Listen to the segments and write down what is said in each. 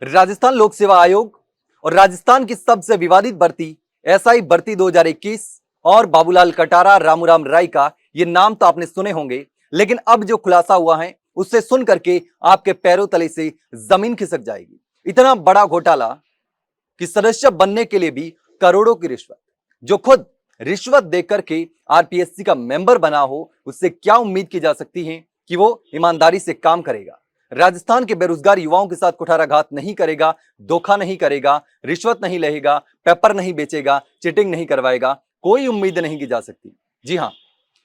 राजस्थान लोक सेवा आयोग और राजस्थान की सबसे विवादित भर्ती एसआई भर्ती 2021 और बाबूलाल कटारा, रामूराम राय का ये नाम तो आपने सुने होंगे, लेकिन अब जो खुलासा हुआ है उससे सुन करके आपके पैरों तले से जमीन खिसक जाएगी। इतना बड़ा घोटाला कि सदस्य बनने के लिए भी करोड़ों की रिश्वत, जो खुद रिश्वत देकर के आरपीएससी का मेंबर बना हो, उससे क्या उम्मीद की जा सकती है कि वो ईमानदारी से काम करेगा, राजस्थान के बेरोजगार युवाओं के साथ कुठाराघात नहीं करेगा, धोखा नहीं करेगा, रिश्वत नहीं लेगा, पेपर नहीं बेचेगा, चीटिंग नहीं करवाएगा, कोई उम्मीद नहीं की जा सकती। जी हां,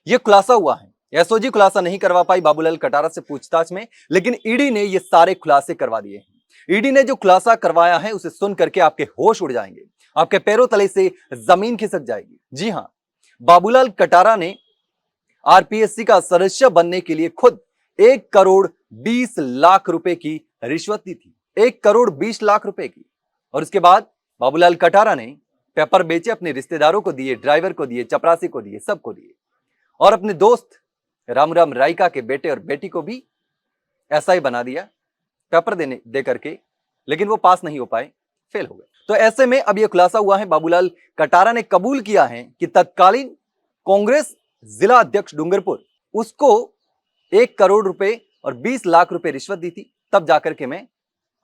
यह खुलासा हुआ है। एसओजी खुलासा नहीं करवा पाई बाबूलाल कटारा से पूछताछ में, लेकिन ईडी ने ये सारे खुलासे करवा दिए हैं। ईडी ने जो खुलासा करवाया है उसे सुन करके आपके होश उड़ जाएंगे, आपके पैरों तले से जमीन खिसक जाएगी। जी हां, बाबूलाल कटारा ने आरपीएससी का सदस्य बनने के लिए खुद 1 करोड़ 20 लाख रुपए की रिश्वत दी थी। 1 करोड़ 20 लाख रुपए की। और उसके बाद बाबूलाल कटारा ने पेपर बेचे, अपने रिश्तेदारों को दिए, ड्राइवर को दिए, चपरासी को दिए, सबको दिए, और अपने दोस्त रामूराम रायका के बेटे और बेटी को भी एसआई बना दिया पेपर दे करके, लेकिन वो पास नहीं हो पाए, फेल हो गए। तो ऐसे में अब यह खुलासा हुआ है, बाबूलाल कटारा ने कबूल किया है कि तत्कालीन कांग्रेस जिला अध्यक्ष डूंगरपुर, उसको 1 करोड़ 20 लाख रुपए रिश्वत दी थी, तब जाकर के मैं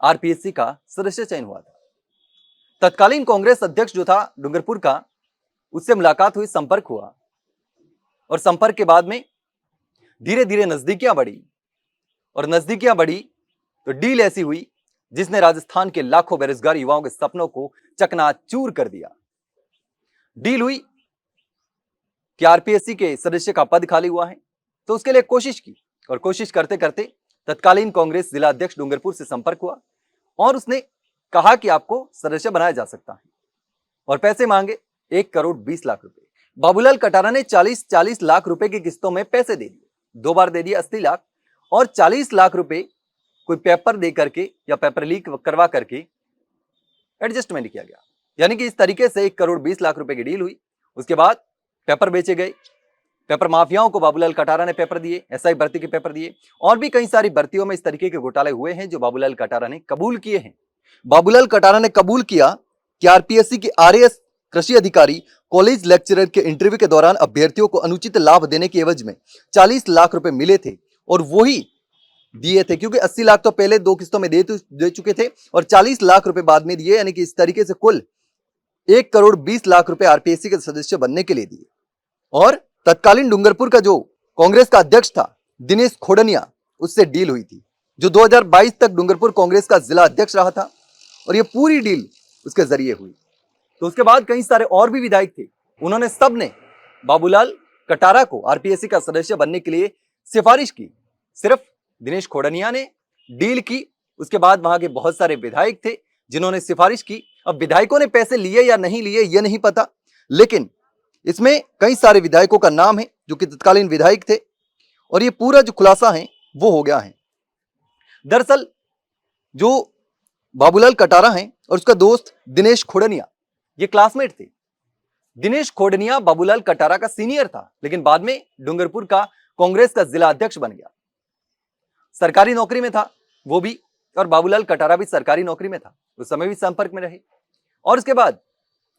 आरपीएससी का सदस्य चयन हुआ था। तत्कालीन कांग्रेस अध्यक्ष जो था डूंगरपुर का, उससे मुलाकात हुई, संपर्क हुआ, और संपर्क के बाद में धीरे धीरे नजदीकियां बढ़ी, और नजदीकियां बढ़ी तो डील ऐसी हुई जिसने राजस्थान के लाखों बेरोजगार युवाओं के सपनों को चकनाचूर कर दिया। डील हुई कि आरपीएससी के सदस्य का पद खाली हुआ है, तो उसके लिए कोशिश की, और कोशिश करते करते तत्कालीन कांग्रेस जिला अध्यक्ष डूंगरपुर से संपर्क हुआ, और उसने कहा कि आपको सदस्य बनाया जा सकता है, और पैसे मांगे 1 करोड़ 20 लाख रुपए। बाबूलाल कटारा ने 40 लाख रुपए की किस्तों में पैसे दे दिए, 2 बार दे दिए 80 लाख, और 40 लाख रुपए कोई पेपर दे करके या पेपर लीक करवा करके एडजस्टमेंट किया गया। यानी कि इस तरीके से 1 करोड़ 20 लाख रुपए की डील हुई। उसके बाद पेपर बेचे गए, पेपर माफियाओं को बाबूलाल कटारा ने पेपर दिए, एसआई भर्ती के पेपर दिए, और भी कई सारी भर्तियों में इस तरीके के घोटाले हुए हैं जो बाबूलाल कटारा ने कबूल किए हैं। बाबूलाल कटारा ने कबूल किया कि आरपीएससी के आरएएस कृषि अधिकारी कॉलेज लेक्चरर के इंटरव्यू के दौरान अभ्यर्थियों को अनुचित लाभ देने के एवज में 40 लाख रुपए मिले थे, और वही दिए थे, क्योंकि 80 लाख तो पहले 2 किस्तों में दे चुके थे, और 40 लाख रुपए बाद में दिए, यानी कि इस तरीके से कुल 1 करोड़ 20 लाख रुपए आरपीएससी के सदस्य बनने के लिए दिए। और तत्कालीन डूंगरपुर का जो कांग्रेस का अध्यक्ष था दिनेश खोडनिया, उससे डील हुई थी, जो 2022 तक डूंगरपुर कांग्रेस का जिला अध्यक्ष रहा था, और यह पूरी डील उसके जरिए हुई। तो उसके बाद कई सारे और भी विधायक थे, उन्होंने सबने बाबूलाल कटारा को आरपीएससी का सदस्य बनने के लिए सिफारिश की। सिर्फ दिनेश खोडनिया ने डील की, उसके बाद वहां के बहुत सारे विधायक थे जिन्होंने सिफारिश की। अब विधायकों ने पैसे लिए या नहीं लिए यह नहीं पता, लेकिन इसमें कई सारे विधायकों का नाम है जो कि तत्कालीन विधायक थे, और ये पूरा जो खुलासा है वो हो गया है। दरअसल जो बाबूलाल कटारा है और उसका दोस्त दिनेश खोडनिया, ये क्लासमेट थे। दिनेश खोडनिया बाबूलाल कटारा का सीनियर था, लेकिन बाद में डूंगरपुर का कांग्रेस का जिला अध्यक्ष बन गया। सरकारी नौकरी में था वो भी, और बाबूलाल कटारा भी सरकारी नौकरी में था, उस समय भी संपर्क में रहे, और उसके बाद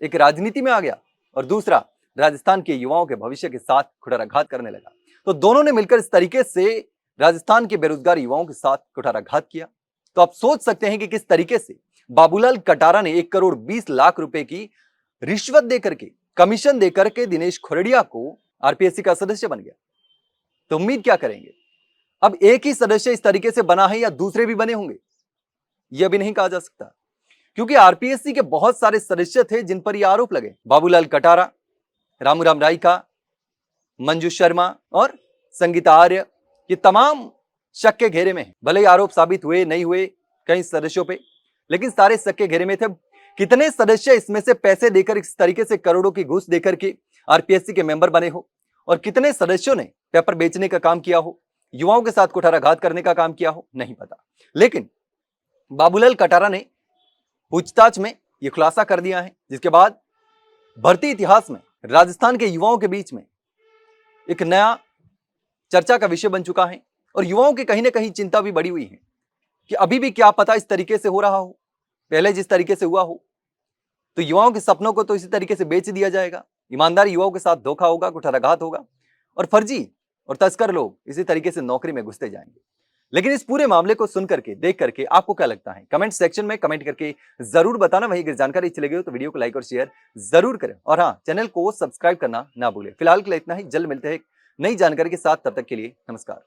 एक राजनीति में आ गया, और दूसरा राजस्थान के युवाओं के भविष्य के साथ कुठाराघात करने लगा। तो दोनों ने मिलकर इस तरीके से राजस्थान के बेरोजगार युवाओं के साथ कुठाराघात किया। तो आप सोच सकते हैं कि किस तरीके से बाबूलाल कटारा ने 1 करोड़ 20 लाख रुपए की रिश्वत देकर के, कमीशन देकर के दिनेश खोडनिया को आरपीएससी का सदस्य बन गया। तो उम्मीद क्या करेंगे? अब एक ही सदस्य इस तरीके से बना है या दूसरे भी बने होंगे, यह भी नहीं कहा जा सकता, क्योंकि आरपीएससी के बहुत सारे सदस्य थे जिन पर यह आरोप लगे। बाबूलाल कटारा, रामूराम रायका, मंजू शर्मा और संगीता आर्य, ये तमाम शक के घेरे में है। भले ही आरोप साबित हुए नहीं हुए कई सदस्यों पे, लेकिन सारे शक के घेरे में थे। कितने सदस्य इसमें से पैसे देकर इस तरीके से करोड़ों की घूस देकर के आरपीएससी के मेंबर बने हो, और कितने सदस्यों ने पेपर बेचने का काम किया हो, युवाओं के साथ कुठाराघात करने का काम किया हो, नहीं पता। लेकिन बाबूलाल कटारा ने पूछताछ में यह खुलासा कर दिया है, जिसके बाद भर्ती इतिहास में राजस्थान के युवाओं के बीच में एक नया चर्चा का विषय बन चुका है, और युवाओं की कहीं ना कहीं चिंता भी बढ़ी हुई है कि अभी भी क्या पता इस तरीके से हो रहा हो, पहले जिस तरीके से हुआ हो, तो युवाओं के सपनों को तो इसी तरीके से बेच दिया जाएगा। ईमानदार युवाओं के साथ धोखा होगा, कुठाराघात होगा और फर्जी और तस्कर लोग इसी तरीके से नौकरी में घुसते जाएंगे। लेकिन इस पूरे मामले को सुन करके, देख करके आपको क्या लगता है? कमेंट सेक्शन में कमेंट करके जरूर बताना। वहीं अगर जानकारी अच्छी लगी हो तो वीडियो को लाइक और शेयर जरूर करें और हाँ, चैनल को सब्सक्राइब करना ना भूलें। फिलहाल के लिए इतना ही, जल्द मिलते हैं नई जानकारी के साथ। तब तक के लिए नमस्कार।